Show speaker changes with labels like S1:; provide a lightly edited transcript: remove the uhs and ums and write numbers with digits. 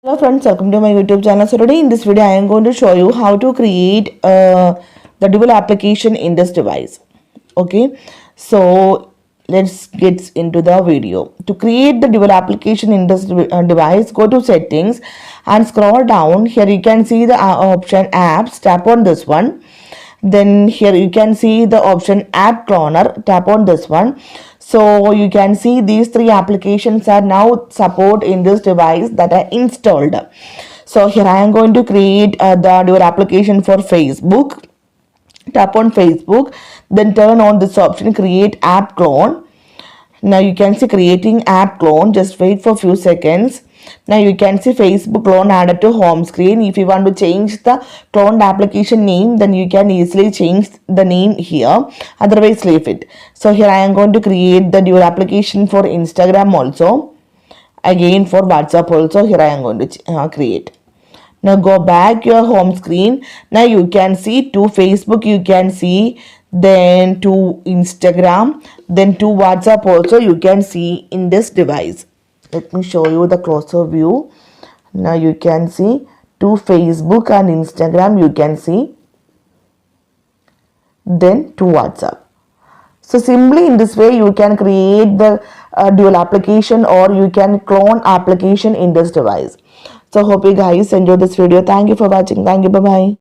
S1: Hello friends, welcome to my YouTube channel. So today in this video I am going to show you how to create the dual application in this device. Okay, so let's get into the video. To create the dual application in this device, go to settings and scroll down. Here you can see the option apps. Tap on this one. Then here you can see the option app cloner. Tap on this one. So you can see these three applications are now support in this device that are installed. So here I am going to create the dual application for Facebook. Tap on Facebook, then turn on this option create app clone. Now you can see creating app clone. Just wait for a few seconds. Now you can see Facebook clone added to home screen. If you want to change the cloned application name, then you can easily change the name here. Otherwise leave it. So here I am going to create the dual application for Instagram also. Again for WhatsApp also. Here I am going to create. Now go back your home screen. Now you can see to Facebook, you can see, then to Instagram, then to WhatsApp also you can see in this device. Let me show you the closer view. Now you can see to Facebook and Instagram you can see, then to WhatsApp. So simply in this way you can create the dual application or you can clone application in this device. So hope you guys enjoyed this video. Thank you for watching. Thank you. Bye bye.